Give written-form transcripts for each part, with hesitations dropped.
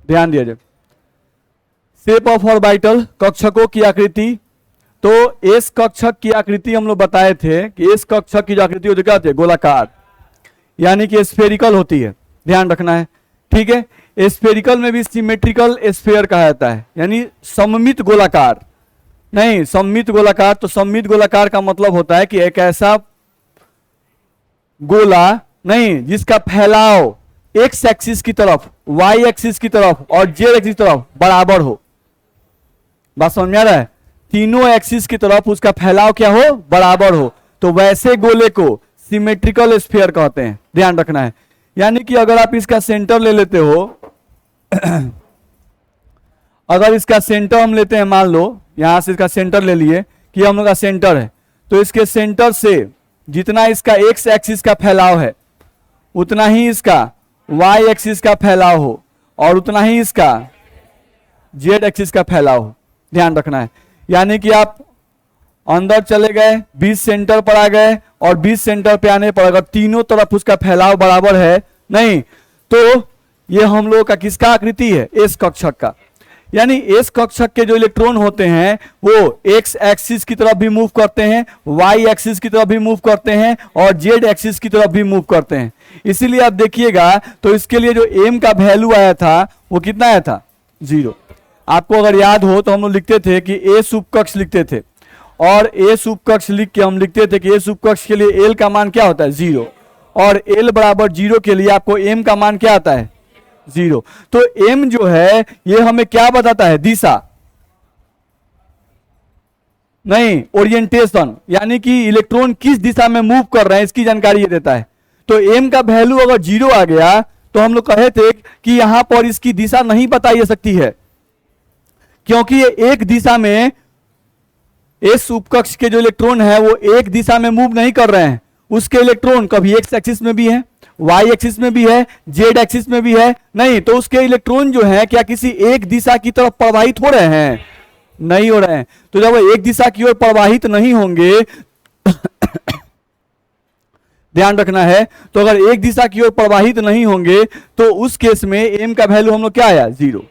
ध्यान दिया जाए। शेप ऑफ ऑर्बिटल, कक्षकों की आकृति। तो एस कक्षक की आकृति हम लोग बताए थे कि एस कक्षक की जो आकृति होती है क्या होती है, गोलाकार, यानी कि स्फेरिकल होती है, ध्यान रखना है। ठीक है, स्फेरिकल में भी सिमेट्रिकल स्फेयर कहा जाता है, यानी सममित गोलाकार, नहीं सममित गोलाकार। तो सममित गोलाकार का मतलब होता है कि एक ऐसा गोला नहीं जिसका फैलाव एक्स एक्सिस की तरफ, वाई एक्सिस की तरफ और जेड एक्सिस की तरफ बराबर हो। बात समझ में आ रहा है? तीनों एक्सिस की तरफ उसका फैलाव क्या हो, बराबर हो। तो वैसे गोले को सिमेट्रिकल स्फीयर कहते हैं, ध्यान रखना है। यानी कि अगर आप इसका सेंटर ले लेते हो अगर इसका सेंटर हम लेते हैं, मान लो यहां से इसका सेंटर ले लिए कि हम लोग का सेंटर है, तो इसके सेंटर से जितना इसका एक्स एक्सिस का फैलाव है उतना ही इसका वाई एक्सिस का फैलाव हो और उतना ही इसका जेड एक्सिस का फैलाव हो, ध्यान रखना है। यानी कि आप अंदर चले गए, बीच सेंटर पर आ गए और बीच सेंटर पे आने पर अगर तीनों तरफ उसका फैलाव बराबर है नहीं, तो ये हम लोग का किसका आकृति है, एस कक्षक का। यानी एस कक्षक के जो इलेक्ट्रॉन होते हैं वो एक्स एक्सिस की तरफ भी मूव करते हैं, वाई एक्सिस की तरफ भी मूव करते हैं और जेड एक्सिस की तरफ भी मूव करते हैं। इसीलिए आप देखिएगा तो इसके लिए जो एम का वैल्यू आया था वो कितना आया था, 0। आपको अगर याद हो तो हम लोग लिखते थे कि ए उपकक्ष लिखते थे और ए उपकक्ष लिख के हम लिखते थे कि ए उपकक्ष के लिए एल का मान क्या होता है, 0, और एल बराबर 0 के लिए आपको एम का मान क्या आता है, 0। तो एम जो है ये हमें क्या बताता है, दिशा नहीं, ओरिएंटेशन, यानी कि इलेक्ट्रॉन किस दिशा में मूव कर रहे हैं इसकी जानकारी ये देता है। तो एम का वैल्यू अगर 0 आ गया तो हम लोग कहे थे कि यहां पर इसकी दिशा नहीं बताई जा सकती है, क्योंकि ये एक दिशा में, इस उपकक्ष के जो इलेक्ट्रॉन है वो एक दिशा में मूव नहीं कर रहे हैं। उसके इलेक्ट्रॉन कभी एक्स एक्सिस में भी है, वाई एक्सिस में भी है, जेड एक्सिस में भी है नहीं, तो उसके इलेक्ट्रॉन जो है क्या किसी एक दिशा की तरफ प्रवाहित हो रहे हैं, नहीं हो रहे हैं। तो जब वो एक दिशा की ओर प्रवाहित नहीं होंगे ध्यान रखना है, तो अगर एक दिशा की ओर प्रवाहित नहीं होंगे तो उस केस में एम का वैल्यू हम लोग क्या आया, 0।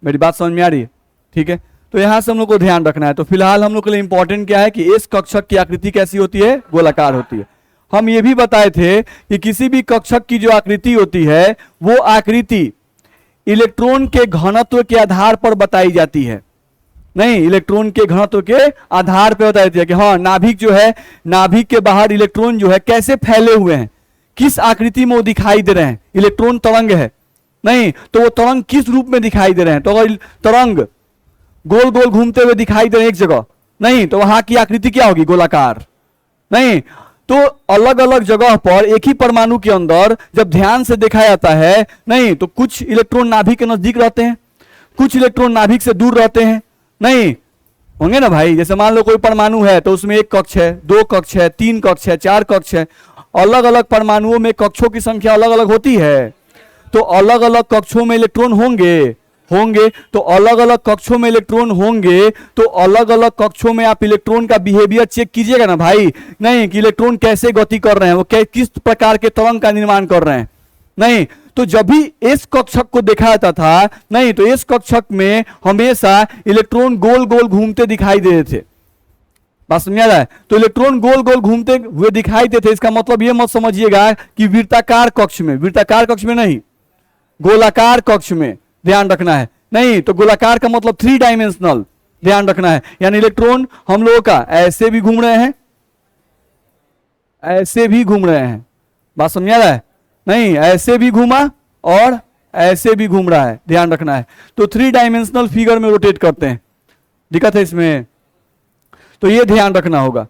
मेरी बात समझ में आ रही है? ठीक है, तो यहां से हम लोग को ध्यान रखना है। तो फिलहाल हम लोग के लिए इंपॉर्टेंट क्या है कि इस कक्षक की आकृति कैसी होती है, गोलाकार होती है। हम ये भी बताए थे कि किसी भी कक्षक की जो आकृति होती है वो आकृति इलेक्ट्रॉन के घनत्व के आधार पर बताई जाती है, नहीं इलेक्ट्रॉन के घनत्व के आधार पर बताई जाती है कि हाँ नाभिक जो है, नाभिक के बाहर इलेक्ट्रॉन जो है कैसे फैले हुए हैं, किस आकृति में वो दिखाई दे रहे हैं। इलेक्ट्रॉन तरंग है नहीं, तो वो तरंग किस रूप में दिखाई दे रहे हैं। तो अगर तरंग गोल गोल घूमते हुए दिखाई दे रहे हैं एक जगह नहीं, तो वहां की आकृति क्या होगी, गोलाकार नहीं। तो अलग अलग जगह पर एक ही परमाणु के अंदर जब ध्यान से देखा जाता है नहीं, तो कुछ इलेक्ट्रॉन नाभिक के नजदीक रहते हैं, कुछ इलेक्ट्रॉन नाभिक से दूर रहते हैं, नहीं होंगे ना भाई। जैसे मान लो कोई परमाणु है तो उसमें 1 कक्ष है, 2 कक्ष है, 3 कक्ष है, 4 कक्ष है। अलग अलग परमाणुओं में कक्षों की संख्या अलग अलग होती है, तो अलग अलग कक्षों में इलेक्ट्रॉन होंगे तो अलग अलग कक्षों में इलेक्ट्रॉन होंगे, तो अलग अलग कक्षों में आप इलेक्ट्रॉन का बिहेवियर चेक कीजिएगा ना भाई, नहीं कि इलेक्ट्रॉन कैसे गति कर रहे हैं, वो किस प्रकार के तरंग का निर्माण कर रहे हैं, नहीं। तो जब भी इस कक्षक को देखा जाता था नहीं, तो इस कक्षक में हमेशा इलेक्ट्रॉन गोल गोल घूमते दिखाई दे रहे थे। बात समझ आ रहा है? तो इलेक्ट्रॉन गोल गोल घूमते हुए दिखाई देते थे, इसका मतलब ये मत समझिएगा कि वृत्ताकार कक्ष में नहीं, गोलाकार कक्ष में, ध्यान रखना है। नहीं तो गोलाकार का मतलब 3 डायमेंशनल, ध्यान रखना है। यानी इलेक्ट्रॉन हम लोगों का ऐसे भी घूम रहे हैं, ऐसे भी घूम रहे हैं, बात समझ आ रहा है? नहीं ऐसे भी घूमा और ऐसे भी घूम रहा है, ध्यान रखना है। तो 3 डायमेंशनल फिगर में रोटेट करते हैं, दिक्कत है इसमें, तो ये ध्यान रखना होगा।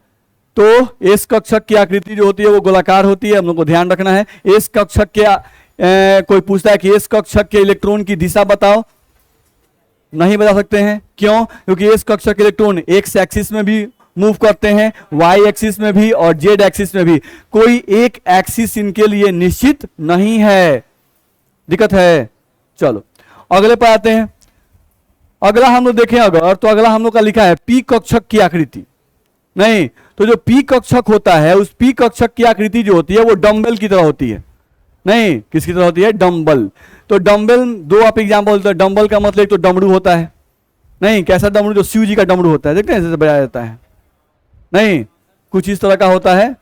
तो इस कक्षक की आकृति जो होती है वो गोलाकार होती है, हम लोग को ध्यान रखना है। इस कक्षक के कोई पूछता है कि इस कक्षक के इलेक्ट्रॉन की दिशा बताओ, नहीं बता सकते हैं, क्यों? क्योंकि इस कक्षक के इलेक्ट्रॉन एक्स एक्सिस में भी मूव करते हैं, वाई एक्सिस में भी और जेड एक्सिस में भी। कोई एक एक्सिस इनके लिए निश्चित नहीं है, दिक्कत है। चलो अगले पर आते हैं। अगला हम लोग देखें अगर, तो अगला हम लोग का लिखा है पी कक्षक की आकृति, नहीं तो जो पी कक्षक होता है उस पी कक्षक की आकृति जो होती है वो डंबल की तरह होती है, नहीं, किसकी तरह होती है? डंबल। तो डंबल दो आप एग्जाम्पल बोलते हैं। डंबल का मतलब एक तो डमरू होता है, नहीं कैसा डमरू? जो शिव जी का डमरू होता है, देखते हैं ऐसे बजाया जाता है, नहीं कुछ इस तरह का होता है,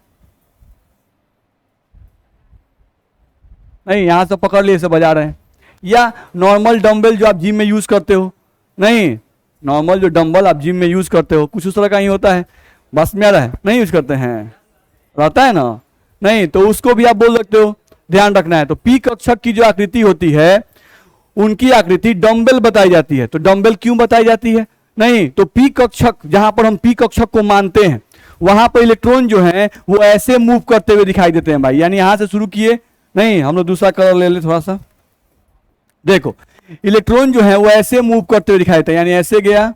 नहीं यहां से पकड़ लिए ऐसे बजा रहे हैं। या नॉर्मल डंबल जो आप जिम में यूज करते हो, नहीं नॉर्मल जो डंबल आप जिम में यूज करते हो कुछ उस तरह का ही होता है, बस में आ रहा है, नहीं यूज करते हैं, रहता है ना, नहीं तो उसको भी आप बोल सकते हो, ध्यान रखना है। तो पी कक्षक की जो आकृति होती है उनकी आकृति डंबल बताई जाती है। तो डंबल क्यों बताई जाती है? नहीं तो पी कक्षक, जहां पर हम पी कक्षक को मानते हैं वहां पर इलेक्ट्रॉन जो है वो ऐसे मूव करते हुए दिखाई देते हैं भाई। यानी यहां से शुरू किए, नहीं हम लोग दूसरा कलर ले ले थोड़ा सा, देखो इलेक्ट्रॉन जो है वो ऐसे मूव करते हुए दिखाई देते हैं, यानी ऐसे गया,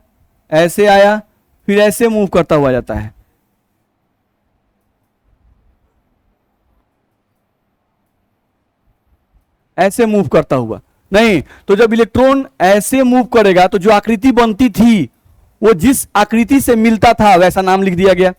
ऐसे आया, फिर ऐसे मूव करता हुआ जाता है, ऐसे मूव करता हुआ। नहीं तो जब इलेक्ट्रॉन ऐसे मूव करेगा तो जो आकृति बनती थी वो जिस आकृति से मिलता था वैसा नाम लिख दिया गया,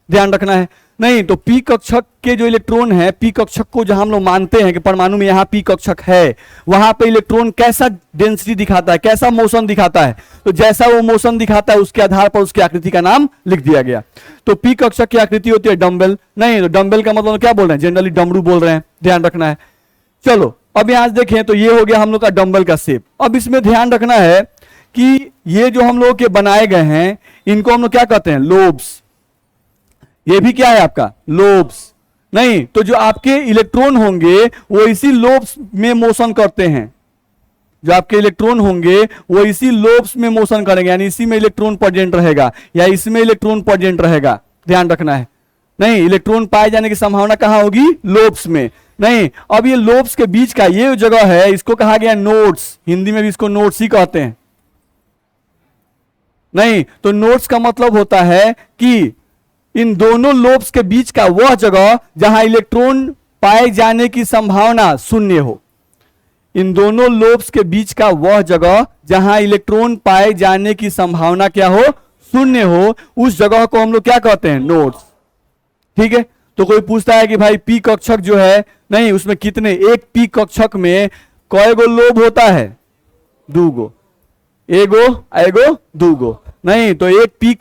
ध्यान रखना है। नहीं तो पी कक्षक के जो इलेक्ट्रॉन है, पी कक्षक को जहां हम लोग मानते हैं कि परमाणु में यहां पी कक्षक है, वहां पे इलेक्ट्रॉन कैसा डेंसिटी दिखाता है, कैसा मोशन दिखाता है, तो जैसा वो मोशन दिखाता है उसके आधार पर उसकी आकृति का नाम लिख दिया गया। तो पी कक्षक की आकृति होती है डंबल। नहीं तो डंबल का मतलब क्या बोल रहे हैं? जनरली डमरू बोल रहे हैं, ध्यान रखना है। चलो अब यहां देखें तो ये हो गया हम लोग का डंबल का शेप। अब इसमें ध्यान रखना है कि ये जो हम लोग के बनाए गए हैं इनको हम लोग क्या कहते हैं? लोब्स। ये भी क्या है आपका? लोब्स। नहीं तो जो आपके इलेक्ट्रॉन होंगे वो इसी लोब्स में मोशन करते हैं, जो आपके इलेक्ट्रॉन होंगे वो इसी लोब्स में मोशन करेंगे, यानी इसी में इलेक्ट्रॉन प्रेजेंट रहेगा या इसमें इलेक्ट्रॉन प्रेजेंट रहेगा, ध्यान रखना है। नहीं इलेक्ट्रॉन पाए जाने की संभावना कहां होगी? लोब्स में। नहीं अब ये लोब्स के बीच का ये जगह है, इसको कहा गया नोड्स, हिंदी में भी इसको नोड्स ही कहते हैं। नहीं तो नोड्स का मतलब होता है कि इन दोनों लोब्स के बीच का वह जगह जहां इलेक्ट्रॉन पाए जाने की संभावना शून्य हो, इन दोनों लोब्स के बीच का वह जगह जहां इलेक्ट्रॉन पाए जाने की संभावना क्या हो? शून्य हो, उस जगह को हम लोग क्या कहते हैं? नोड्स। ठीक है। तो कोई पूछता है कि भाई पी कक्षक जो है, नहीं उसमें कितने, एक पी कक्षक में कई गो लोब होता है? दो गो, एगो एगो दो गो। नहीं तो एक पी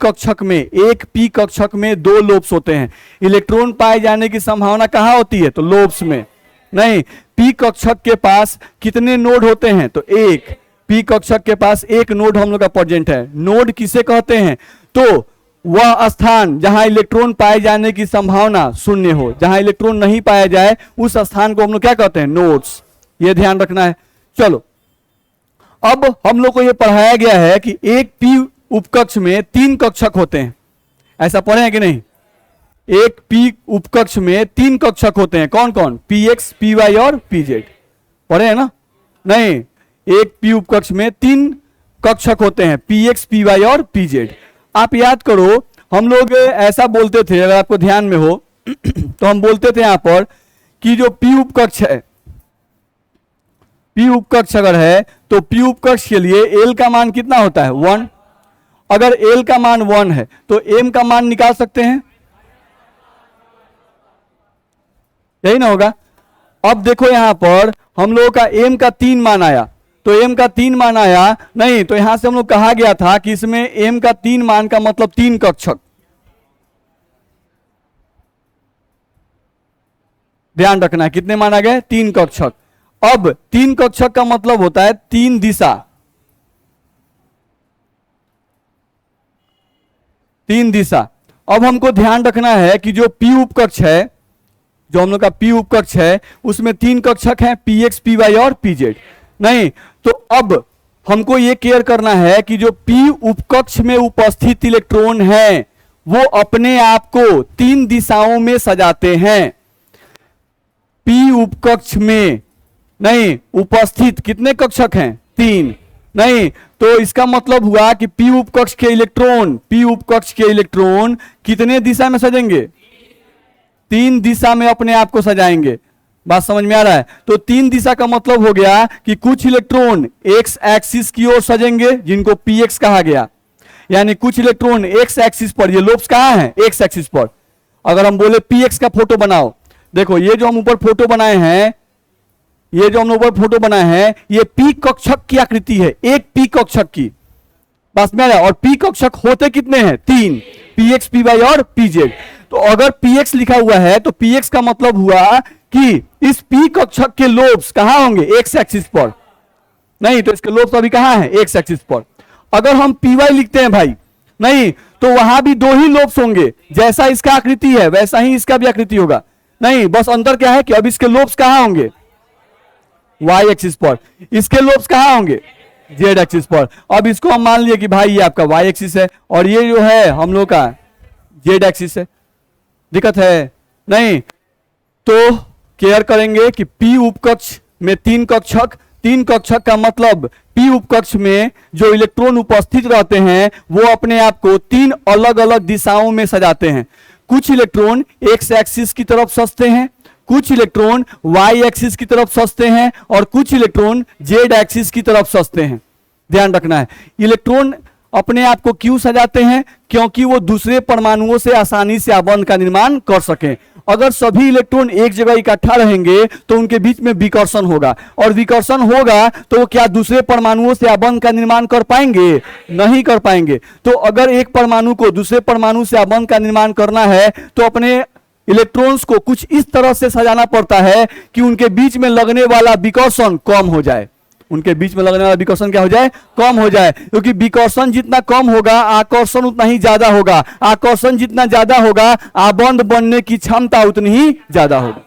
कक्षक में दो लोब्स होते हैं। इलेक्ट्रॉन पाए जाने की संभावना कहां होती है? तो लोब्स में। नहीं पी कक्षक के पास कितने नोड होते हैं? तो एक। पी कक्षक के पास एक नोड हम लोग का प्रेजेंट है। नोड किसे कहते हैं? तो वह स्थान जहां इलेक्ट्रॉन पाए जाने की संभावना शून्य हो, जहां इलेक्ट्रॉन नहीं पाया जाए उस स्थान को हम लोग क्या कहते हैं? नोड्स। ये ध्यान रखना है। चलो अब हम लोग को यह पढ़ाया गया है कि एक पी उपकक्ष में 3 कक्षक होते हैं, ऐसा पढ़े हैं कि नहीं? एक पी उपकक्ष में 3 कक्षक होते हैं, कौन कौन? पी एक्स, पी वाई और पी जेड, पढ़े हैं ना? नहीं एक पी उपकक्ष में 3 कक्षक होते हैं, पी एक्स, पी वाई और पी जेड। आप याद करो हम लोग ऐसा बोलते थे, अगर आपको ध्यान में हो तो हम बोलते थे यहां पर कि जो पी उपकक्ष है, पी उपकक्ष अगर है तो पी उपकक्ष के लिए एल का मान कितना होता है? 1। अगर एल का मान 1 है तो एम का मान निकाल सकते हैं, यही ना होगा। अब देखो यहां पर हम लोगों का एम का 3 मान आया, तो एम का 3 मान आया, नहीं तो यहां से हम लोग कहा गया था कि इसमें एम का 3 मान का मतलब 3 कक्षक, ध्यान रखना है। कितने मान आ गए? 3 कक्षक। अब 3 कक्षक का मतलब होता है 3 दिशा, 3 दिशा। अब हमको ध्यान रखना है कि जो पी उपकक्ष है, जो हम लोग का पी उपकक्ष है उसमें 3 कक्षक हैं, पी एक्स, पी वाई और पी जेड। नहीं तो अब हमको यह केयर करना है कि जो पी उपकक्ष में उपस्थित इलेक्ट्रॉन हैं वो अपने आप को 3 दिशाओं में सजाते हैं। पी उपकक्ष में नहीं उपस्थित कितने कक्षक हैं? 3। नहीं तो इसका मतलब हुआ कि पी उपकक्ष के इलेक्ट्रॉन कितने दिशा में सजेंगे? 3 दिशा में अपने आप को सजाएंगे। बात समझ में आ रहा है? तो 3 दिशा का मतलब हो गया कि कुछ इलेक्ट्रॉन एक्स एक्सिस की ओर सजेंगे जिनको पी एक्स कहा गया, यानी कुछ इलेक्ट्रॉन एक्स एक्सिस पर, ये लोब्स कहां हैं? एक्स एक्सिस पर। अगर हम बोले पी एक्स का फोटो बनाओ, देखो ये जो हम ऊपर फोटो बनाए हैं ये जो हम लोग ऊपर फोटो बनाए हैं ये पी कक्षक की आकृति है, एक पी कक्षक की, बस में और पी कक्षक होते कितने हैं? 3, पी एक्स पी वाई और पी जेड। तो अगर पी एक्स लिखा हुआ है तो पी एक्स का मतलब हुआ कि इस पी कक्षक के लोब्स कहां होंगे? एक्स एक्सिस पर। नहीं तो इसके लोब्स अभी कहां है? एक्स एक्सिस पर। अगर हम पी वाई लिखते हैं भाई, नहीं तो वहां भी 2 ही लोब्स होंगे, जैसा इसका आकृति है वैसा ही इसका भी आकृति होगा। नहीं, बस अंतर क्या है कि अब इसके लोब्स कहां होंगे? वाई एक्सिस पर। इसके लोब्स कहां होंगे? जेड एक्सिस पर। अब इसको हम मान लिए कि भाई ये आपका वाई एक्सिस है और ये जो है हम लोग का जेड एक्सिस है। दिक्कत है? नहीं। तो केयर करेंगे कि पी उपकक्ष में 3 कक्षक, 3 कक्षक का मतलब पी उपकक्ष में जो इलेक्ट्रॉन उपस्थित रहते हैं वो अपने आप को 3 अलग अलग दिशाओं में सजाते हैं। कुछ इलेक्ट्रॉन एक्स एक्सिस की तरफ सजते हैं, कुछ इलेक्ट्रॉन वाई एक्सिस की तरफ सजते हैं और कुछ इलेक्ट्रॉन जेड एक्सिस की तरफ सजते हैं। ध्यान रखना है। इलेक्ट्रॉन अपने आप को क्यों सजाते हैं? क्योंकि वो दूसरे परमाणुओं से आसानी से आबंध का निर्माण कर सकें। अगर सभी इलेक्ट्रॉन एक जगह इकट्ठा रहेंगे तो उनके बीच में विकर्षण होगा, और विकर्षण होगा तो वो क्या दूसरे परमाणुओं से आबंध का निर्माण कर पाएंगे? नहीं कर पाएंगे। तो अगर एक परमाणु को दूसरे परमाणु से आबंध का निर्माण करना है तो अपने इलेक्ट्रॉन्स को कुछ इस तरह से सजाना पड़ता है कि उनके बीच में लगने वाला विकर्षण कम हो जाए। उनके बीच में लगने वाला विकर्षण क्या हो जाए? कम हो जाए। क्योंकि विकर्षण जितना कम होगा आकर्षण उतना ही ज्यादा होगा, आकर्षण जितना ज्यादा होगा आबंध बनने की क्षमता उतनी ही ज्यादा होगी।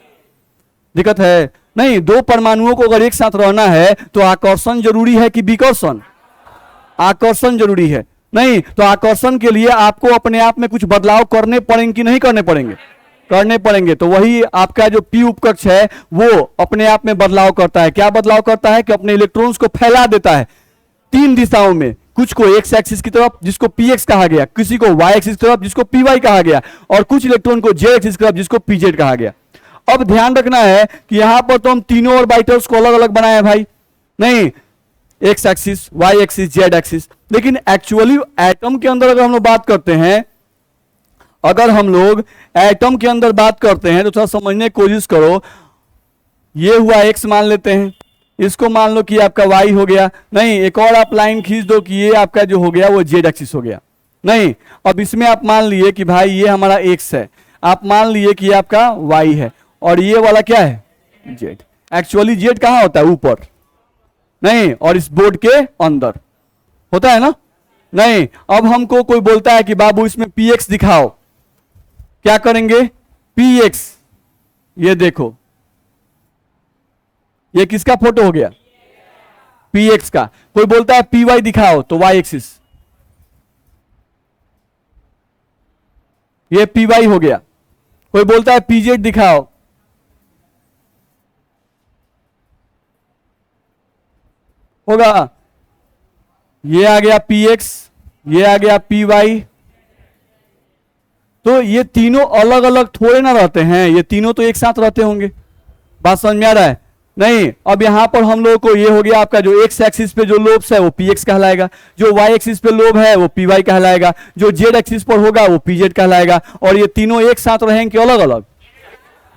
दिक्कत है? नहीं। 2 परमाणुओं को अगर एक साथ रहना है तो आकर्षण जरूरी है कि विकर्षण? आकर्षण जरूरी है। नहीं तो आकर्षण के लिए आपको अपने आप में कुछ बदलाव करने पड़ेंगे कि नहीं करने पड़ेंगे? करने पड़ेंगे। तो वही आपका जो पी उपकक्ष है वो अपने आप में बदलाव करता है। क्या बदलाव करता है? कि अपने इलेक्ट्रॉन्स को फैला देता है 3 दिशाओं में, कुछ को एक्स एक्सिस की तरफ जिसको पी एक्स कहा गया, किसी को वाई एक्सिस की तरफ जिसको पी वाई कहा गया, और कुछ इलेक्ट्रॉन को जेड एक्सिस की तरफ जिसको पी जेड कहा गया। अब ध्यान रखना है कि यहां पर तो हम तीनों ऑर्बिटल्स को अलग अलग बनाए हैं भाई, नहीं x axis, y axis, z axis. लेकिन एक्चुअली एटम के अंदर अगर हम लोग बात करते हैं, अगर हम लोग एटम के अंदर बात करते हैं तो थोड़ा समझने की कोशिश करो। ये हुआ एक्स मान लेते हैं, इसको मान लो कि आपका वाई हो गया। नहीं, एक और आप लाइन खींच दो कि ये आपका जो हो गया वो जेड एक्सिस हो गया। नहीं, अब इसमें आप मान लिए कि भाई ये हमारा एक्स है, आप मान लिए कि ये आपका वाई है, और ये वाला क्या है? जेड। एक्चुअली जेड कहाँ होता है? ऊपर। नहीं, और इस बोर्ड के अंदर होता है ना? नहीं। अब हमको कोई बोलता है कि बाबू इसमें पी एक्स दिखाओ, क्या करेंगे? पी एक्स, ये देखो, ये किसका फोटो हो गया? पी एक्स का। कोई बोलता है पी वाई दिखाओ, तो वाई एक्सिस, ये पी वाई हो गया। कोई बोलता है पी जेड दिखाओ, होगा ये आ गया पी एक्स, ये आ गया पी वाई। तो ये तीनों अलग अलग थोड़े ना रहते हैं, ये तीनों तो एक साथ रहते होंगे। बात समझ में आ रहा है? नहीं। अब यहां पर हम लोगों को ये हो गया आपका जो एक्स एक्सिस पे जो लोब्स है वो पी एक्स कहलाएगा, जो वाई एक्सिस पे लोब है वो पी वाई कहलाएगा, जो जेड एक्सिस पर होगा वो पी जेड कहलाएगा। और ये तीनों एक साथ रहेंगे अलग अलग?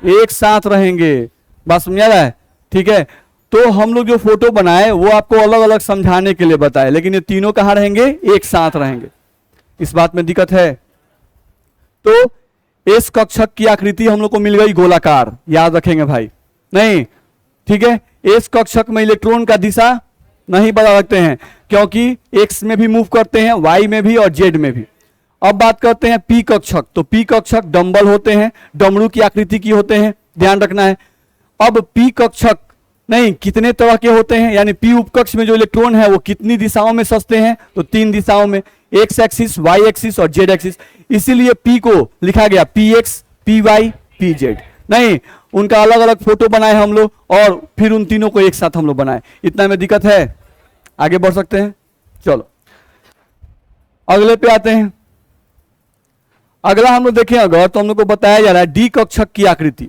एक साथ रहेंगे। बात समझ आ रहा है? ठीक है। तो हम लोग जो फोटो बनाए वो आपको अलग अलग समझाने के लिए बताए, लेकिन ये तीनों कहां रहेंगे? एक साथ रहेंगे। इस बात में दिक्कत है? तो एस कक्षक की आकृति हम लोग को मिल गई गोलाकार, याद रखेंगे भाई। नहीं, ठीक है। एस कक्षक में इलेक्ट्रॉन का दिशा नहीं बदल सकते हैं क्योंकि एक्स में भी मूव करते हैं, वाई में भी और जेड में भी। अब बात करते हैं पी कक्षक। तो पी कक्षक डंबल होते हैं, डमरू की आकृति की होते हैं, ध्यान रखना है। अब पी कक्षक नहीं कितने तरह के होते हैं, यानी पी उपकक्ष में जो इलेक्ट्रॉन है वो कितनी दिशाओं में सजते हैं? तो 3 दिशाओं में, एक्स एक्सिस, वाई एक्सिस और जेड एक्सिस। इसीलिए पी को लिखा गया p x, p y, p z. नहीं, उनका अलग अलग फोटो बनाए हम लोग और फिर उन तीनों को एक साथ हम लोग बनाए। इतना में दिक्कत है? आगे बढ़ सकते हैं? चलो अगले पे आते हैं। अगला हम लोग देखें अगर, तो हम लोग को बताया जा रहा है डी कक्षक की आकृति।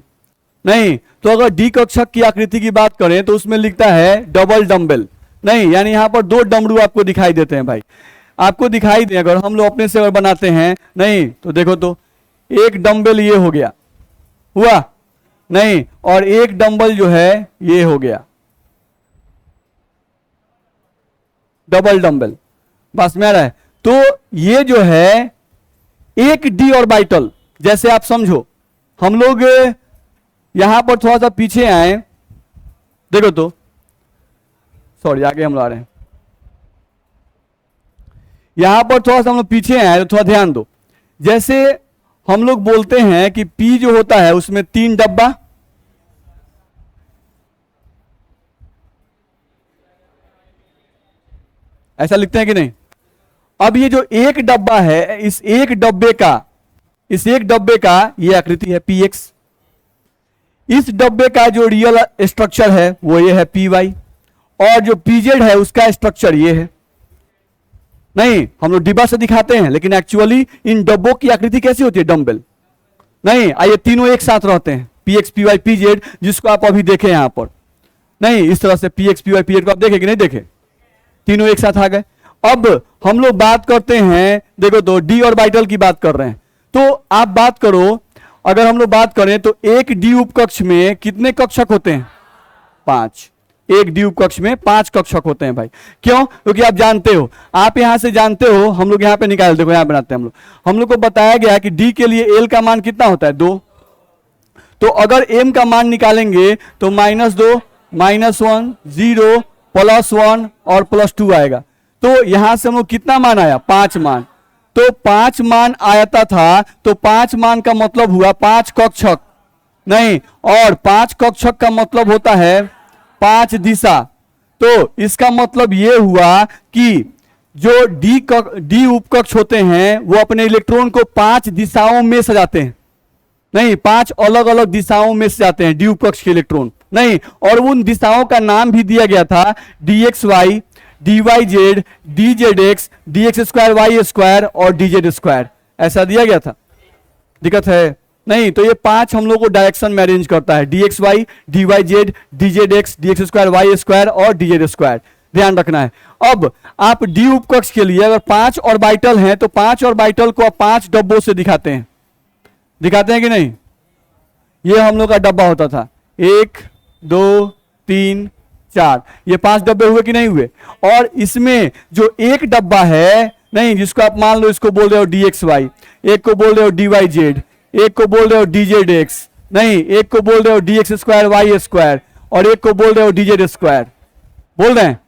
नहीं, तो अगर डी कक्षक की आकृति की बात करें तो उसमें लिखता है डबल डंबल। नहीं, यानी यहां पर 2 डमरू आपको दिखाई देते हैं भाई, आपको दिखाई दे। अगर हम लोग अपने से अगर बनाते हैं, नहीं तो देखो तो एक डंबल ये हो गया, हुआ नहीं, और एक डंबल जो है ये हो गया, डबल डंबल। बस में आ रहा है। तो ये जो है एक डी ऑर्बिटल, जैसे आप समझो, हम लोग यहां पर थोड़ा सा पीछे आए, देखो तो, सॉरी आगे हम लोग आ रहे हैं, यहां पर थोड़ा सा हम लोग पीछे आए तो थोड़ा ध्यान दो। जैसे हम लोग बोलते हैं कि पी जो होता है उसमें 3 डब्बा, ऐसा लिखते हैं कि नहीं। अब ये जो एक डब्बा है, इस एक डब्बे का ये आकृति है पीएक्स। इस डब्बे का जो रियल स्ट्रक्चर है वो ये है पी वाई, और जो पीजेड है उसका स्ट्रक्चर ये है। नहीं, हम लोग डिब्बा से दिखाते हैं, लेकिन एक्चुअली इन डब्बों की आकृति कैसी होती है, डंबल। नहीं, आइए तीनों एक साथ रहते हैं, पीएक्स पी वाई पीजेड, जिसको आप अभी देखें यहां पर। नहीं, इस तरह से पीएक्स पी वाई पीजेड को आप देखें कि नहीं देखे, तीनों एक साथ आ गए। अब हम लोग बात करते हैं, देखो तो डी ऑर्बिटल की बात कर रहे हैं, तो आप बात करो, अगर हम लोग बात करें तो एक डी उपकक्ष में कितने कक्षक होते हैं, 5। एक डी उपकक्ष में 5 कक्षक होते हैं भाई। क्यों? क्योंकि आप जानते हो, आप यहां से जानते हो, हम लोग यहां पे निकाल, देखो यहां बनाते हैं हम लोग को बताया गया कि डी के लिए एल का मान कितना होता है, 2। तो अगर एम का मान निकालेंगे तो -2, -1, 0, +1 और +2 आएगा। तो यहां से हम लोग कितना मान आया, 5 मान। तो 5 मान आया था, तो 5 मान का मतलब हुआ 5 कक्षक। नहीं, और 5 कक्षक का मतलब होता है 5 दिशा। तो इसका मतलब यह हुआ कि जो डी उपकक्ष होते हैं वो अपने इलेक्ट्रॉन को 5 दिशाओं में सजाते हैं। नहीं, 5 अलग अलग दिशाओं में सजाते हैं डी उपकक्ष के इलेक्ट्रॉन। नहीं, और उन दिशाओं का नाम भी दिया गया था DXY, DYZ, DZX, DX2Y2 और DZ2, ऐसा दिया गया था। दिक्कत है? नहीं, तो ये 5 हम लोग को डायरेक्शन में अरेंज करता है, DXY, DYZ, DZX, DX2Y2 और DZ2, ध्यान रखना है। अब आप डी उपकक्ष के लिए अगर 5 ऑर्बिटल हैं तो 5 ऑर्बिटल को आप 5 डब्बों से दिखाते हैं कि नहीं। ये हम लोग का डब्बा होता था, 1, 2, 3, 4, ये 5 डब्बे हुए कि नहीं हुए। और इसमें जो एक डब्बा है, नहीं, जिसको आप मान लो इसको बोल रहे हो DXY, एक को बोल रहे हो DYZ, एक को बोल रहे हो DZX, नहीं, एक को बोल रहे हो DX2Y2 और एक को बोल रहे हो DZ2, बोल रहे हैं।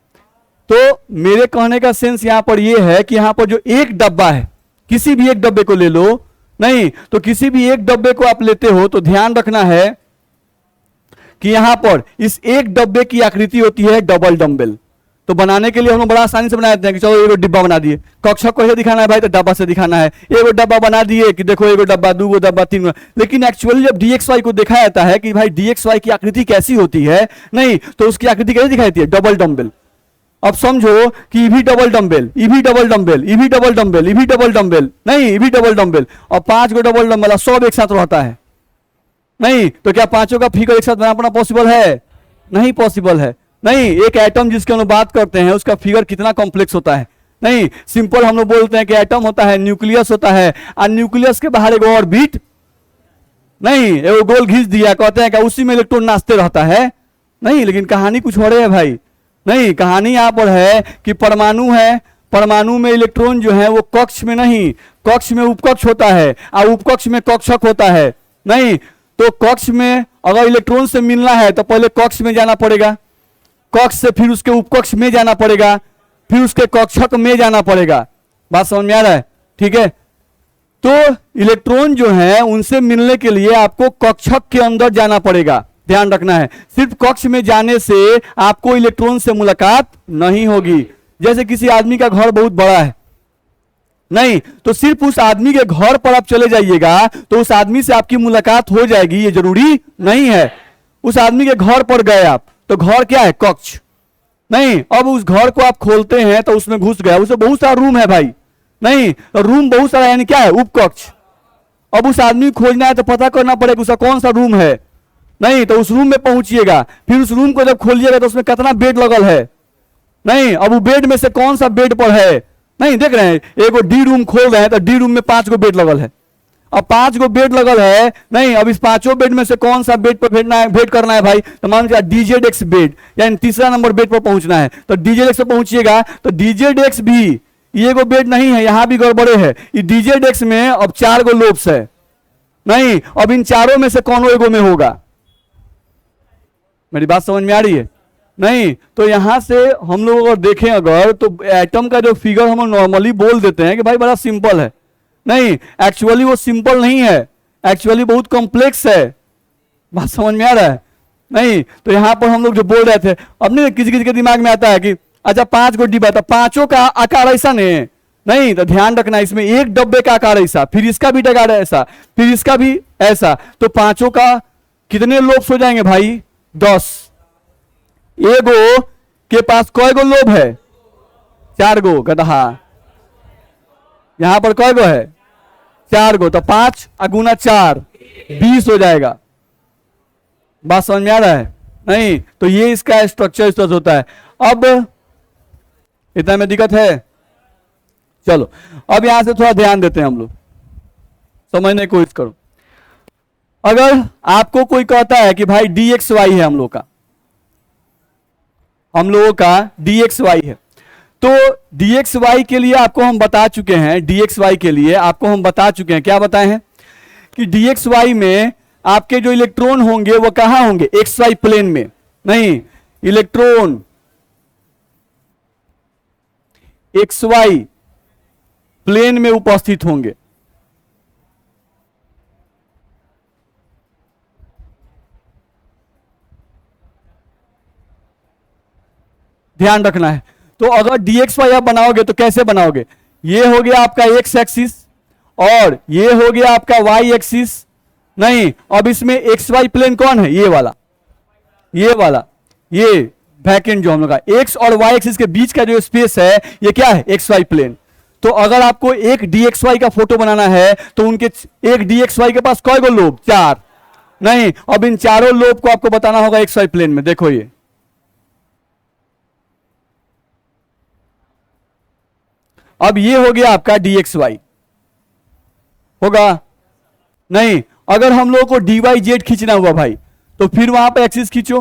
तो मेरे कहने का सेंस यहां पर यह है कि यहां पर जो एक डब्बा है, किसी भी एक डब्बे को ले लो, नहीं, तो किसी भी एक डब्बे को आप लेते हो तो ध्यान रखना है कि यहां पर इस एक डब्बे की आकृति होती है डबल डंबल। तो बनाने के लिए हम लोग बड़ा आसानी से बना देते हैं कि चलो एगो डिब्बा बना दिए, कक्षक को दिखाना है भाई तो डब्बा से दिखाना है, एगो डब्बा बना दिए कि देखो एगो डब्बा, 2 डब्बा, 3। लेकिन एक्चुअली जब DXY को देखा जाता है कि भाई DXY की आकृति कैसी होती है, नहीं, तो उसकी आकृति कैसी दिखाई देती है, डबल डंबल। अब समझो कि भी डबल डंबल, भी डबल डंबल, भी डबल डंबल, भी डबल डंबल, नहीं, भी डबल डंबल, और 5 गो डबल डंबल, सब एक साथ रहता है। नहीं, तो क्या 5 का फिगर एक साथ बनाना पॉसिबल है? नहीं पॉसिबल है। नहीं, एक एटम जिसके हम लोग बात करते हैं उसका फिगर कितना कॉम्प्लेक्स होता है। नहीं, सिंपल हम लोग बोलते हैं कि एटम होता है, न्यूक्लियस होता है, और न्यूक्लियस के बाहर एक ऑर्बिट, नहीं, एगो गोल घिस दिया, कहते हैं कि उसी में इलेक्ट्रॉन नाचते रहता है। नहीं, लेकिन कहानी कुछ हो रही है भाई। नहीं, कहानी यहां पर है कि परमाणु है, परमाणु में इलेक्ट्रॉन जो है वो कक्ष में नहीं, कक्ष में उपकक्ष होता है और उपकक्ष में कक्षक होता है। नहीं, तो कक्ष में अगर इलेक्ट्रॉन से मिलना है तो पहले कक्ष में जाना पड़ेगा, कक्ष से फिर उसके उपकक्ष में जाना पड़ेगा, फिर उसके कक्षक में जाना पड़ेगा। बात समझ में आ रहा है? ठीक है। तो इलेक्ट्रॉन जो है उनसे मिलने के लिए आपको कक्षक के अंदर जाना पड़ेगा, ध्यान रखना है। सिर्फ कक्ष में जाने से आपको इलेक्ट्रॉन से मुलाकात नहीं होगी। जैसे किसी आदमी का घर बहुत बड़ा है, नहीं, तो सिर्फ उस आदमी के घर पर आप चले जाइएगा तो उस आदमी से आपकी मुलाकात हो जाएगी, ये जरूरी नहीं है। उस आदमी के घर पर गए आप, तो घर क्या है? कक्ष। नहीं, अब उस घर को आप खोलते हैं तो उसमें घुस गया, उसमें बहुत सारा रूम है भाई। नहीं, तो रूम बहुत सारा यानी क्या है? उपकक्ष। अब उस आदमी को खोजना है तो पता करना पड़ेगा उसका कौन सा रूम है। नहीं, तो उस रूम में पहुंचिएगा, फिर उस रूम को जब खोलिएगा तो उसमें कितना बेड लगल है। नहीं, अब वो बेड में से कौन सा बेड पर है, नहीं, देख रहे हैं, एगो डी रूम खोल रहे हैं तो डी रूम में 5 गो बेड लगल है। अब 5 गो बेड लगल है, नहीं अब इस पांचों बेड में से कौन सा बेड पर भेंट करना है भाई, तो मान लीजिए डीजेड बेड, यानी तीसरा नंबर बेड पर पहुंचना है, तो डीजेड पर पहुंचिएगा, तो डीजेड भी ये गो बेड नहीं है, यहां भी गड़बड़े है, ये डीजेड में अब 4 गो लोब्स है, नहीं अब इन चारों में से कौन एगो में होगा, मेरी बात समझ में आ रही है, नहीं तो यहां से हम लोग अगर देखें अगर, तो एटम का जो फिगर हम नॉर्मली बोल देते हैं कि भाई बड़ा सिंपल है, नहीं एक्चुअली वो सिंपल नहीं है, एक्चुअली बहुत कॉम्प्लेक्स है, बात समझ में आ रहा है, नहीं तो यहां पर हम लोग जो बोल रहे थे, अब नहीं किसी किसी के दिमाग में आता है कि अच्छा 5 गो डिब्बा, तो पांचों का आकार ऐसा नहीं तो ध्यान रखना, इसमें एक डब्बे का आकार ऐसा, फिर इसका भी आकार ऐसा, फिर इसका भी ऐसा, तो पांचों का कितने लोब्स हो जाएंगे भाई, 10। एगो के पास कय गो लोब है, 4 गो, गधा यहां पर कय गो है, 4 गो, तो 5 गुना 4 20 हो जाएगा, बात समझ में आ रहा है, नहीं तो ये इसका स्ट्रक्चर इस तरह से होता है। अब इतना में दिक्कत है, चलो अब यहां से थोड़ा ध्यान देते हैं हम लोग, समझने की कोशिश करो। अगर आपको कोई कहता है कि भाई dxy है हम लोगों का dxy है, तो dxy के लिए आपको हम बता चुके हैं, dxy के लिए आपको हम बता चुके हैं, क्या बताए हैं कि dxy में आपके जो इलेक्ट्रॉन होंगे वो कहां होंगे, xy प्लेन में, नहीं इलेक्ट्रॉन xy प्लेन में उपस्थित होंगे, ध्यान रखना है। तो अगर dxy आप बनाओगे तो कैसे बनाओगे, ये हो गया आपका x एक्सिस और ये हो गया आपका y एक्सिस, नहीं अब इसमें xy प्लेन कौन है, ये वाला ये वैकेंट जो हम लोग का x और y एक्सिस के बीच का जो स्पेस है ये क्या है, xy प्लेन। तो अगर आपको एक dxy का फोटो बनाना है तो उनके एक dxy के पास कई गो लोब, 4, नहीं अब इन चारों लोब को आपको बताना होगा xy प्लेन में। देखो ये अब ये हो गया आपका dxy होगा, नहीं अगर हम लोगों को dy/z खींचना हुआ भाई तो फिर वहां पे एक्सिस खींचो,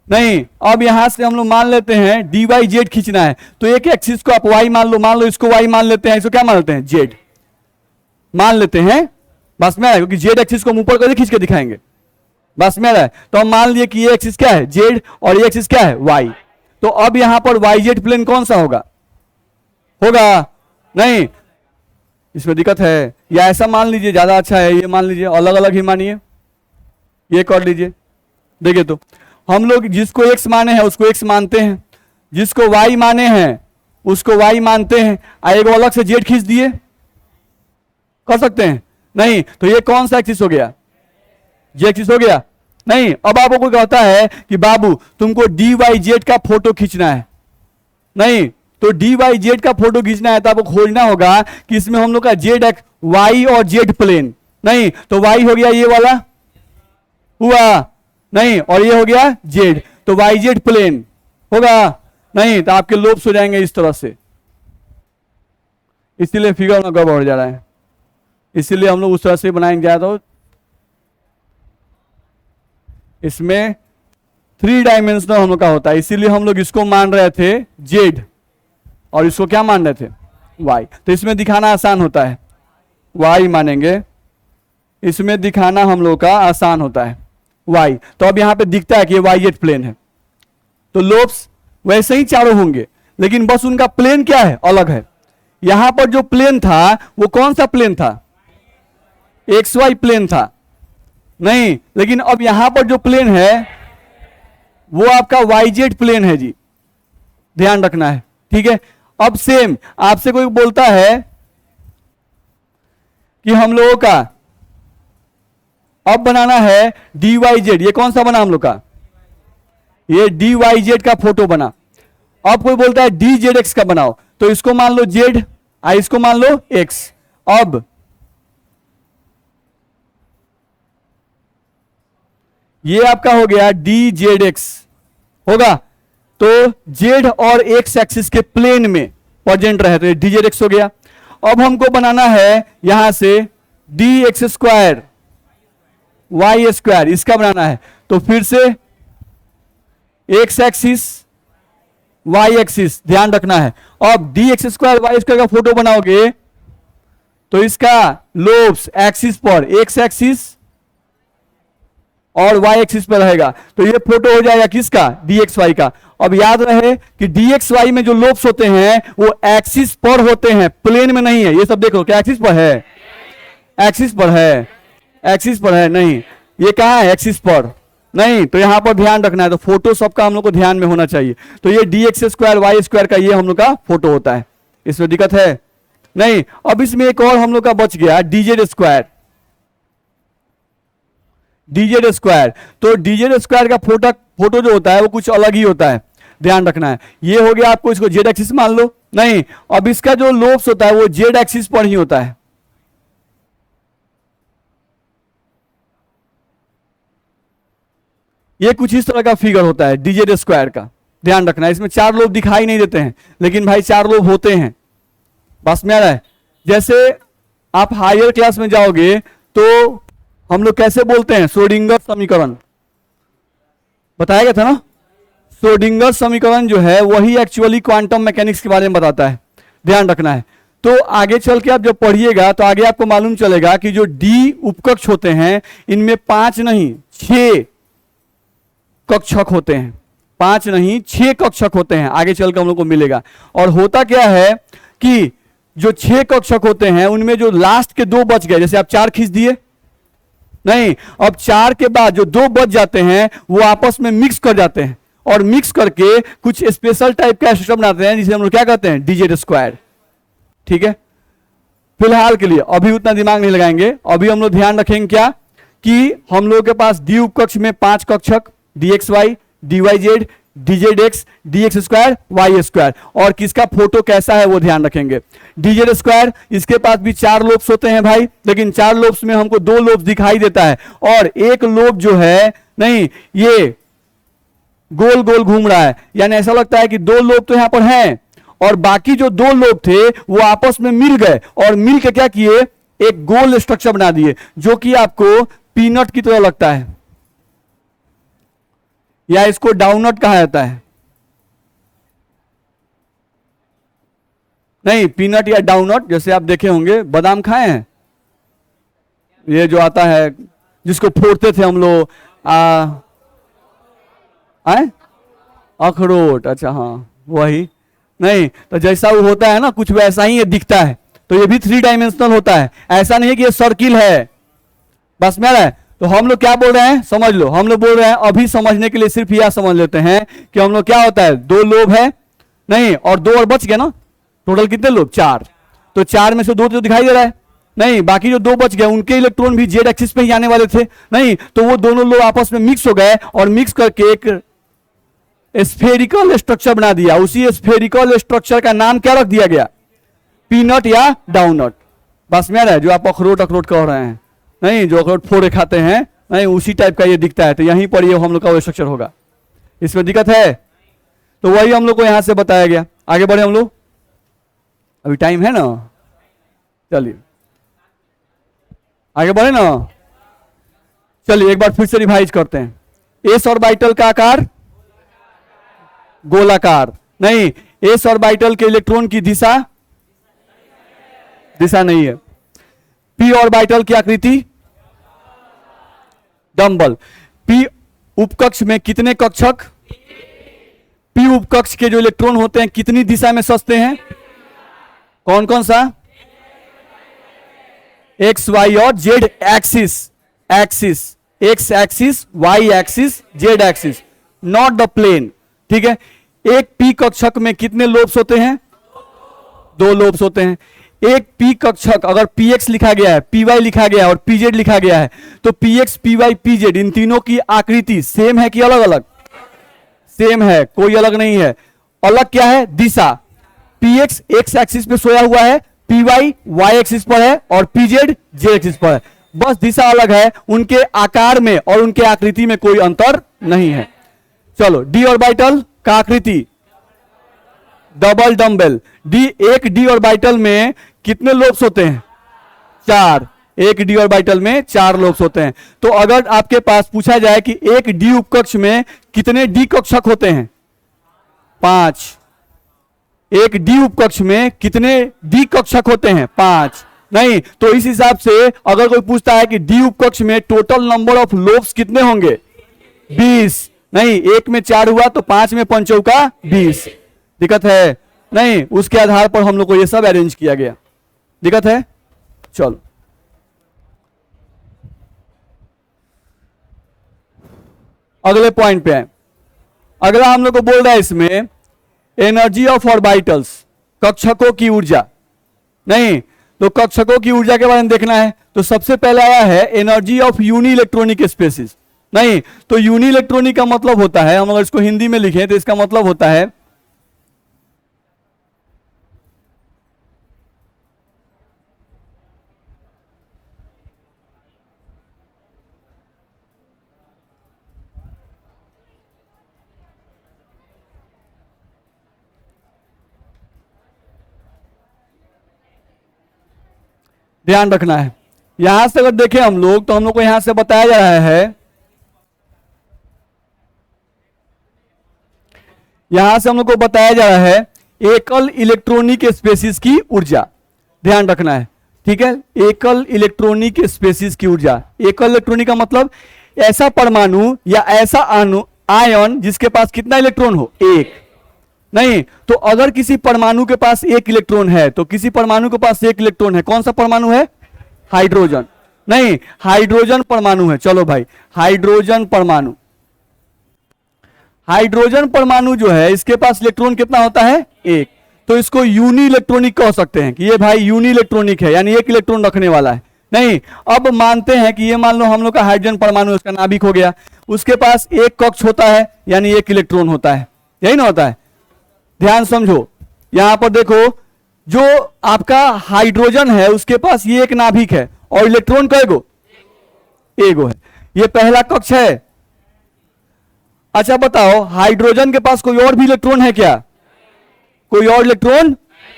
नहीं अब यहां से हम लोग मान लेते हैं dy/z खींचना है तो एक एक्सिस को आप y मान लो इसको y मान लेते हैं, इसको क्या मान लेते हैं, z मान लेते हैं, बस में क्योंकि z एक्सिस को हम ऊपर करके खींच के दिखाएंगे, बस में है। तो हम मान लिए कि ये एक्सिस क्या है z और ये एक्सिस क्या है y, तो अब यहां पर yz प्लेन कौन सा होगा, नहीं इसमें दिक्कत है, या ऐसा मान लीजिए ज्यादा अच्छा है, ये मान लीजिए अलग अलग ही मानिए, ये कर लीजिए। देखिए तो हम लोग जिसको x माने हैं उसको x मानते हैं, जिसको y माने हैं उसको y मानते हैं, एगो अलग से z खींच दिए, कर सकते हैं, नहीं तो ये कौन सा एक्सिस हो गया, z एक्सिस हो गया। नहीं अब आपको कोई कहता है कि बाबू तुमको dy/z का फोटो खींचना है, नहीं तो dy/z का फोटो खींचना है तो आपको खोजना होगा कि इसमें हम लोग का z y और z प्लेन, नहीं तो y हो गया ये वाला हुआ, नहीं और ये हो गया z, तो yz प्लेन होगा, नहीं तो आपके लोब्स हो जाएंगे इस तरह से, इसीलिए फिगर में गड़बड़ हो जा रहा है, इसीलिए हम लोग उस तरह से बनाएंगे ज्यादा। तो इसमें 3 डायमेंशनल हम लोग का होता है, इसीलिए हम लोग इसको मान रहे थे z और इसको क्या मान रहे थे y, तो इसमें दिखाना आसान होता है, y मानेंगे, इसमें दिखाना हम लोग का आसान होता है y। तो अब यहां पे दिखता है कि ये yz प्लेन है, तो लोब्स वैसे ही चारों होंगे लेकिन बस उनका प्लेन क्या है, अलग है। यहां पर जो प्लेन था वो कौन सा प्लेन था, xy प्लेन था, नहीं लेकिन अब यहां पर जो प्लेन है वो आपका yz प्लेन है जी, ध्यान रखना है, ठीक है। अब सेम आपसे कोई बोलता है कि हम लोगों का अब बनाना है dy/z, ये कौन सा बना हम लोग का, ये dy/z का फोटो बना। अब कोई बोलता है dzx का बनाओ, तो इसको मान लो z, इसको मान लो x। अब ये आपका हो गया dzx होगा, तो z और x एक्सिस के प्लेन में प्रेजेंट रहे तो dzx हो गया। अब हमको बनाना है यहां से d x square y square, इसका बनाना है। तो फिर से एक्स एक्सिस वाई एक्सिस ध्यान रखना है। अब d x square y square का फोटो बनाओगे तो इसका लोब्स एक्सिस पर एक्स एक्सिस और वाई एक्सिस पर रहेगा, तो ये फोटो हो जाएगा किसका, डी एक्स वाई का। अब याद रहे कि डी एक्स वाई में जो लोब्स होते हैं वो एक्सिस पर होते हैं, प्लेन में नहीं है। ये सब देखो, क्या एक्सिस पर है, एक्सिस पर है, एक्सिस पर है नहीं, ये कहाँ है, एक्सिस पर नहीं। तो यहां पर ध्यान रखना है, तो फोटो सबका हम लोग को ध्यान में होना चाहिए। तो ये d x square y square का ये हम लोग का फोटो होता है, इसमें दिक्कत है नहीं। अब इसमें एक और हम लोग का बच गया डीजेड स्क्वायर, डीजेड स्क्वायर। तो डीजेड स्क्वायर का फोटो जो होता है वो कुछ अलग ही होता है, ध्यान रखना है। ये हो गया आपको, इसको जेड एक्सिस मान लो, नहीं अब इसका जो लोब्स होता है वो जेड एक्सिस पर ही होता है। ये कुछ इस तरह का फिगर होता है डीजेड स्क्वायर का, ध्यान रखना है। इसमें चार लोब दिखाई नहीं देते हैं, लेकिन भाई चार लोब होते हैं, बस में आ रहा है। जैसे आप हायर क्लास में जाओगे तो हम लोग कैसे बोलते हैं, श्रोडिंगर समीकरण बताया गया था ना। श्रोडिंगर समीकरण जो है वही एक्चुअली क्वांटम मैकेनिक्स के बारे में बताता है, ध्यान रखना है। तो आगे चल के आप जब पढ़िएगा तो आगे आपको मालूम चलेगा कि जो डी उपकक्ष होते हैं इनमें 5 नहीं 6 कक्षक होते हैं, 5 नहीं 6 कक्षक होते हैं, आगे चलकर हम लोग को मिलेगा। और होता क्या है कि जो 6 कक्षक होते हैं उनमें जो लास्ट के 2 बच गए, जैसे आप 4 खींच दिए नहीं, अब 4 के बाद जो 2 बच जाते हैं वो आपस में मिक्स कर जाते हैं, और मिक्स करके कुछ स्पेशल टाइप का स्ट्रक्चर बनाते हैं जिसे हम लोग क्या कहते हैं, डीजेड स्क्वायर। ठीक है, फिलहाल के लिए अभी उतना दिमाग नहीं लगाएंगे। अभी हम लोग ध्यान रखेंगे क्या कि हम लोगों के पास डी उपकक्ष में 5 कक्षक, d x y, d y z, d z x, d x square, y square, और किसका फोटो कैसा है वो ध्यान रखेंगे। डी जेड स्क्वायर, इसके पास भी 4 लोब्स होते हैं भाई, लेकिन 4 लोब्स में हमको 2 लोब्स दिखाई देता है, और एक लोब जो है नहीं ये गोल गोल घूम रहा है, यानी ऐसा लगता है कि 2 लोब तो यहां पर हैं, और बाकी जो 2 लोब थे वो आपस में मिल गए, और मिल के क्या किए, एक गोल स्ट्रक्चर बना दिए, जो कि आपको पीनट की तरह लगता है, या इसको डाउनट कहा जाता है। नहीं, पीनट या डाउनट, जैसे आप देखे होंगे बादाम खाए हैं, ये जो आता है जिसको फोड़ते थे हम लोग, अखरोट, अच्छा हाँ वही। नहीं तो जैसा वो होता है ना कुछ वैसा ही ये दिखता है, तो ये भी 3 डायमेंशनल होता है, ऐसा नहीं है कि ये सर्किल है। बस में है, तो हम लोग क्या बोल रहे हैं समझ लो, हम लोग बोल रहे हैं अभी समझने के लिए सिर्फ यह समझ लेते हैं कि हम लोग क्या होता है, 2 लोब है नहीं, और 2 और बच गए ना, टोटल कितने लोब, 4। तो 4 में से 2 तो दिखाई दे रहा है नहीं, बाकी जो 2 बच गए उनके इलेक्ट्रॉन भी जेड एक्सिस पे ही आने वाले थे नहीं, तो वो दोनों लोग आपस में मिक्स हो गए, और मिक्स करके एक स्फेरिकल स्ट्रक्चर बना दिया। उसी स्फेरिकल स्ट्रक्चर का नाम क्या रख दिया गया, पीनट या डाउनट। बस में आ रहा है, जो आप अखरोट कह रहे हैं नहीं, जो अखरोट फोड़े खाते हैं नहीं, उसी टाइप का ये दिखता है, तो यहीं पर ये हम लोग का स्ट्रक्चर होगा। इसमें दिक्कत है, तो वही हम लोग को यहां से बताया गया। आगे बढ़े हम लोग, अभी टाइम है ना, चलिए आगे बढ़े ना। चलिए एक बार फिर से रिवाइज करते हैं। एस ऑर्बिटल का आकार गोलाकार नहीं, एस ऑर्बिटल के इलेक्ट्रॉन की दिशा नहीं है। पी ऑर्बिटल की आकृति डंबल। पी उपकक्ष में कितने कक्षक, पी उपकक्ष के जो इलेक्ट्रॉन होते हैं कितनी दिशा में सजते हैं, कौन कौन सा, एक्स वाई और z axis, x axis, y axis, z axis, not the plane. ठीक है, एक पी कक्षक में कितने लोब्स होते हैं, 2 लोब्स होते हैं। एक पी कक्षक अगर पी एक्स लिखा गया है, पी वाई लिखा गया है और पी जेड लिखा गया है, तो p x, p y, p z इन तीनों की आकृति सेम है कि अलग अलग, सेम है, कोई अलग नहीं है। अलग क्या है, दिशा। पी एक्स एक्स एक्सिस पे सोया हुआ है, पी वाई वाई एक्सिस पर है, और पी जेड जेड एक्सिस पर है, बस दिशा अलग है, उनके आकार में और उनके आकृति में कोई अंतर नहीं है। चलो डी ऑर्बिटल का आकृति डबल डंबल। एक डी ऑर्बिटल में कितने लोब्स होते हैं, 4। एक डी ऑर्बिटल में 4 लोब्स होते हैं। तो अगर आपके पास पूछा जाए कि एक डी उपकक्ष में कितने डी कक्षक होते हैं, 5। एक डी उपकक्ष में कितने डी कक्षक होते हैं, 5। नहीं, तो इस हिसाब से अगर कोई पूछता है कि डी उपकक्ष में टोटल नंबर ऑफ लोब्स कितने होंगे, 20। नहीं, एक में 4 हुआ तो 5 में 5 चौका 20। दिक्कत है? नहीं, उसके आधार पर हम लोग को ये सब अरेंज किया गया। दिक्कत है? चलो अगले पॉइंट पे आए। अगला हम लोग को बोल रहा है इसमें एनर्जी ऑफ ऑर्बिटल्स, कक्षकों की ऊर्जा। नहीं, तो कक्षकों की ऊर्जा के बारे में देखना है। तो सबसे पहले आया है energy of uni electronic species. नहीं, तो यूनी इलेक्ट्रॉनिक का मतलब होता है, हम अगर इसको हिंदी में लिखें तो इसका मतलब होता है ध्यान रखना है। यहां से अगर देखें हम लोग तो हम लोग को यहां से बताया जा रहा है, यहां से हम लोग को बताया जा रहा है एकल इलेक्ट्रॉनिक स्पेसिस की ऊर्जा। ध्यान रखना है, ठीक है। एकल इलेक्ट्रॉनिक स्पेसिस की ऊर्जा। एकल इलेक्ट्रॉनिक का मतलब ऐसा परमाणु या ऐसा अणु आयन जिसके पास कितना इलेक्ट्रॉन हो, 1। नहीं, तो अगर किसी परमाणु के पास 1 इलेक्ट्रॉन है, तो किसी परमाणु के पास 1 इलेक्ट्रॉन है, कौन सा परमाणु है, हाइड्रोजन। नहीं, हाइड्रोजन परमाणु है। चलो भाई, हाइड्रोजन परमाणु, हाइड्रोजन परमाणु जो है इसके पास इलेक्ट्रॉन कितना होता है, 1। तो इसको यूनी इलेक्ट्रॉनिक कह सकते हैं कि ये भाई यूनी इलेक्ट्रॉनिक है, यानी 1 इलेक्ट्रॉन रखने वाला है। नहीं, अब मानते हैं कि ये मान लो हम लोग का हाइड्रोजन परमाणु, उसका नाभिक हो गया, उसके पास 1 कक्ष होता है, यानी 1 इलेक्ट्रॉन होता है, यही ना होता है। ध्यान समझो, यहां पर देखो, जो आपका हाइड्रोजन है उसके पास ये एक नाभिक है और इलेक्ट्रॉन कएगो, एगो है। ये पहला कक्ष है। अच्छा बताओ, हाइड्रोजन के पास कोई और भी इलेक्ट्रॉन है क्या, कोई और इलेक्ट्रॉन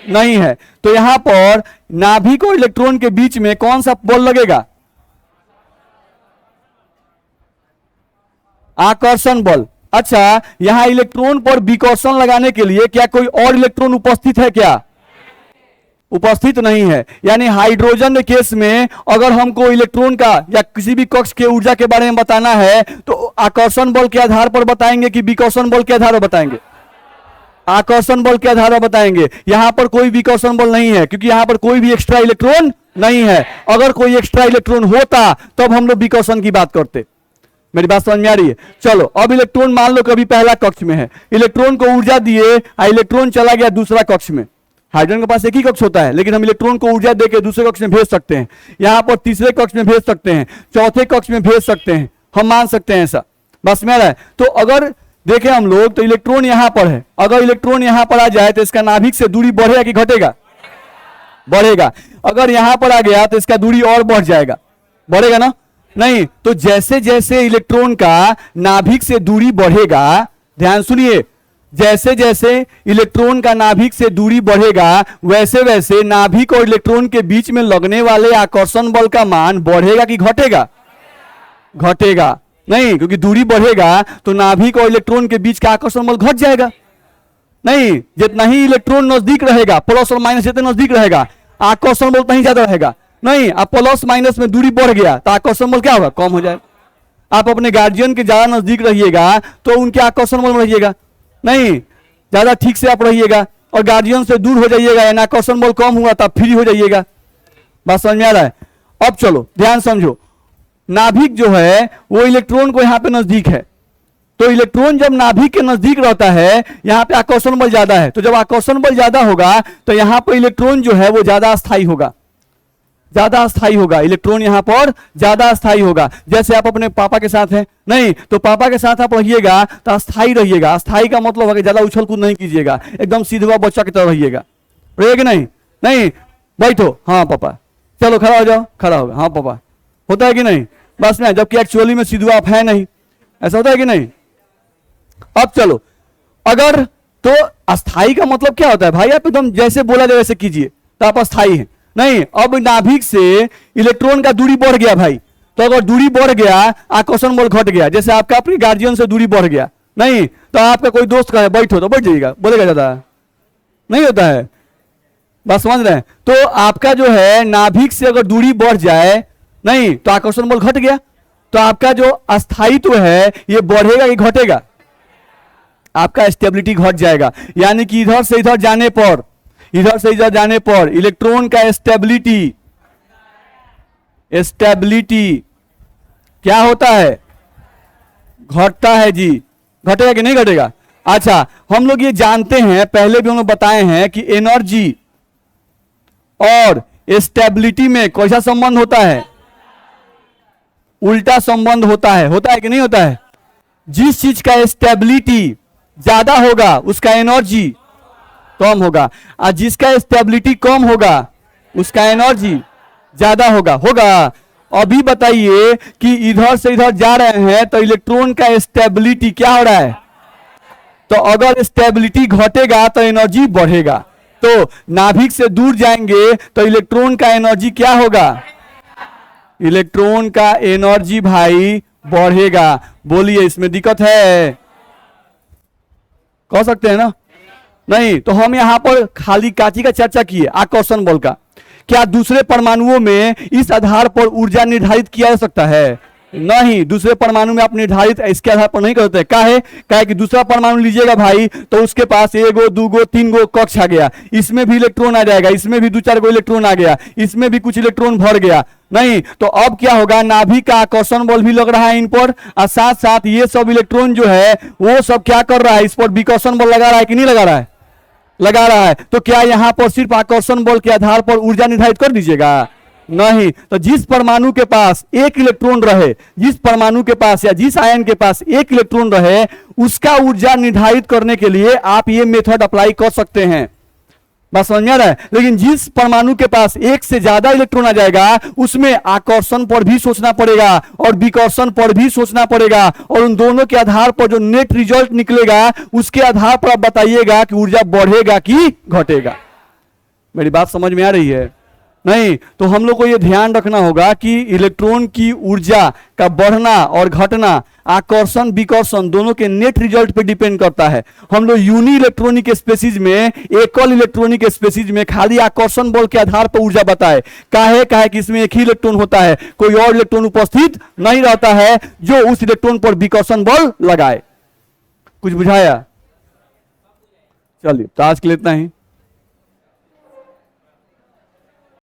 नहीं है। तो यहां पर नाभिक और इलेक्ट्रॉन के बीच में कौन सा बल लगेगा, आकर्षण बल। अच्छा, यहां इलेक्ट्रॉन पर विकर्षण लगाने के लिए क्या कोई और इलेक्ट्रॉन उपस्थित है क्या, उपस्थित नहीं है। यानी हाइड्रोजन के केस में अगर हमको इलेक्ट्रॉन का या किसी भी कक्ष के ऊर्जा के बारे में बताना है तो आकर्षण बल के आधार पर बताएंगे कि विकर्षण बल के आधार पर बताएंगे, आकर्षण बल के आधार पर बताएंगे। यहां पर कोई विकर्षण बल नहीं है क्योंकि यहां पर कोई भी एक्स्ट्रा इलेक्ट्रॉन नहीं है। अगर कोई एक्स्ट्रा इलेक्ट्रॉन होता तब हम लोग विकर्षण की बात करते। मेरी बात समझ में आ रही है? चलो, अब इलेक्ट्रॉन मान लो कभी पहला कक्ष में है, इलेक्ट्रॉन को ऊर्जा दिए, इलेक्ट्रॉन चला गया दूसरा कक्ष में। हाइड्रोजन के पास एक ही कक्ष होता है, लेकिन हम इलेक्ट्रॉन को ऊर्जा देकर दूसरे कक्ष में भेज सकते हैं, यहां पर तीसरे कक्ष में भेज सकते हैं, चौथे कक्ष में भेज सकते हैं, हम मान सकते हैं ऐसा। बस में आ रहा है? तो अगर देखें हम लोग तो इलेक्ट्रॉन यहां पर है, अगर इलेक्ट्रॉन यहां पर आ जाए तो इसका नाभिक से दूरी बढ़ेगा कि घटेगा, बढ़ेगा। अगर यहां पर आ गया तो इसका दूरी और बढ़ जाएगा, बढ़ेगा ना। नहीं, तो जैसे जैसे इलेक्ट्रॉन का नाभिक से दूरी बढ़ेगा, ध्यान सुनिए, जैसे जैसे इलेक्ट्रॉन का नाभिक से दूरी बढ़ेगा वैसे वैसे नाभिक और इलेक्ट्रॉन के बीच में लगने वाले आकर्षण बल का मान बढ़ेगा कि घटेगा, घटेगा। नहीं, क्योंकि दूरी बढ़ेगा तो नाभिक और इलेक्ट्रॉन के बीच का आकर्षण बल घट जाएगा। नहीं, जितना ही इलेक्ट्रॉन नजदीक रहेगा, प्लस और माइनस जितने नजदीक रहेगा, आकर्षण बल उतना ही ज्यादा रहेगा। नहीं, आप प्लस माइनस में दूरी बढ़ गया तो आकर्षण बल क्या होगा, कम हो जाएगा। आप अपने गार्जियन के ज्यादा नजदीक रहिएगा तो उनके आकर्षण बल में रहिएगा। नहीं, ज्यादा ठीक से आप रहिएगा और गार्जियन से दूर हो जाइएगा, यानी आकर्षण बल कम हुआ तो आप फ्री हो जाइएगा। बात समझ में आ रहा है? अब चलो ध्यान समझो, नाभिक जो है वो इलेक्ट्रॉन को यहां पे नजदीक है, तो इलेक्ट्रॉन जब नाभिक के नजदीक रहता है यहां पे आकर्षण बल ज्यादा है, तो जब आकर्षण बल ज्यादा होगा तो यहां पर इलेक्ट्रॉन जो है वो ज्यादा अस्थायी होगा, ज्यादा अस्थायी होगा, इलेक्ट्रॉन यहां पर ज्यादा अस्थायी होगा। जैसे आप अपने पापा के साथ हैं, नहीं तो पापा के साथ आप रहिएगा तो अस्थायी रहिएगा। अस्थायी का मतलब है कि ज्यादा उछल कूद नहीं कीजिएगा, एकदम सीधा बच्चा की तरह रहिएगा, रहेगा नहीं। नहीं, बैठो, हाँ पापा, चलो खड़ा हो जाओ, खड़ा हो गया, हाँ पापा, होता है कि नहीं, बस में। जबकि एक्चुअली में सीधुआ आप है नहीं, ऐसा होता है कि नहीं। अब चलो, अगर तो अस्थायी का मतलब क्या होता है भाई, आप एकदम जैसे बोला जाए वैसे कीजिए तो आप अस्थायी हैं। नहीं, अब नाभिक से इलेक्ट्रॉन का दूरी बढ़ गया भाई, तो अगर दूरी बढ़ गया आकर्षण बल घट गया, जैसे आपका अपने गार्जियन से दूरी बढ़ गया, नहीं तो आपका कोई दोस्त कहे बैठो तो बैठ जाइएगा, बोलेगा ज्यादा नहीं होता है, बस समझ रहे हैं। तो आपका जो है नाभिक से अगर दूरी बढ़ जाए, नहीं तो आकर्षण बल घट गया, तो आपका जो अस्थायित्व है ये बढ़ेगा कि घटेगा, आपका स्टेबिलिटी घट जाएगा। यानी कि इधर से इधर जाने पर, इधर से इधर जाने पर इलेक्ट्रॉन का स्टेबिलिटी क्या होता है, घटता है जी, घटेगा कि नहीं घटेगा। अच्छा, हम लोग ये जानते हैं, पहले भी हम लोग बताए हैं कि एनर्जी और स्टेबिलिटी में कैसा संबंध होता है, उल्टा संबंध होता है कि नहीं होता है। जिस चीज का स्टेबिलिटी ज्यादा होगा उसका एनर्जी कम होगा, और जिसका स्टेबिलिटी कम होगा उसका एनर्जी ज्यादा होगा। अभी बताइए कि इधर से इधर जा रहे हैं तो इलेक्ट्रॉन का स्टेबिलिटी क्या हो रहा है, तो अगर स्टेबिलिटी घटेगा तो एनर्जी बढ़ेगा, तो नाभिक से दूर जाएंगे तो इलेक्ट्रॉन का एनर्जी क्या होगा, इलेक्ट्रॉन का एनर्जी भाई बढ़ेगा। बोलिए इसमें दिक्कत है, कह सकते हैं ना। नहीं तो हम यहां पर खाली काची का चर्चा किए, आकर्षण बल का। क्या दूसरे परमाणुओं में इस आधार पर ऊर्जा निर्धारित किया जा सकता है, नहीं, दूसरे परमाणु में आप निर्धारित इसके आधार पर नहीं करते। काहे कि दूसरा परमाणु लीजिएगा भाई तो उसके पास 1 गो 2 गो 3 गो कक्ष आ गया, इसमें भी इलेक्ट्रॉन आ जाएगा, इसमें भी 2-4 गो इलेक्ट्रॉन आ गया, इसमें भी कुछ इलेक्ट्रॉन भर गया, नहीं तो अब क्या होगा, नाभिक का आकर्षण बल भी लग रहा है इन पर, और साथ साथ ये सब इलेक्ट्रॉन जो है वो सब क्या कर रहा है, इस पर विकर्षण बल लगा रहा है कि नहीं लगा रहा है, लगा रहा है। तो क्या यहां पर सिर्फ आकर्षण बल के आधार पर ऊर्जा निर्धारित कर दीजिएगा, नहीं। तो जिस परमाणु के पास एक इलेक्ट्रॉन रहे, जिस परमाणु के पास या जिस आयन के पास एक इलेक्ट्रॉन रहे, उसका ऊर्जा निर्धारित करने के लिए आप ये मेथड अप्लाई कर सकते हैं, बस समझ में आ रहा है। लेकिन जिस परमाणु के पास एक से ज्यादा इलेक्ट्रॉन आ जाएगा उसमें आकर्षण पर भी सोचना पड़ेगा और विकर्षण पर भी सोचना पड़ेगा, और उन दोनों के आधार पर जो नेट रिजल्ट निकलेगा उसके आधार पर आप बताइएगा कि ऊर्जा बढ़ेगा कि घटेगा। मेरी बात समझ में आ रही है, नहीं तो हम लोग को यह ध्यान रखना होगा कि इलेक्ट्रॉन की ऊर्जा का बढ़ना और घटना आकर्षण विकर्षण दोनों के नेट रिजल्ट पे डिपेंड करता है। हम लोग यूनि इलेक्ट्रॉनिक स्पेसीज में, एकल इलेक्ट्रॉनिक स्पेसीज में खाली आकर्षण बल के आधार पर ऊर्जा बताए, काहे कि इसमें एक ही इलेक्ट्रॉन होता है, कोई और इलेक्ट्रॉन उपस्थित नहीं रहता है जो उस इलेक्ट्रॉन पर विकर्षण बल लगाए। कुछ बुझाया? चलिए तो आज के लिए इतना ही।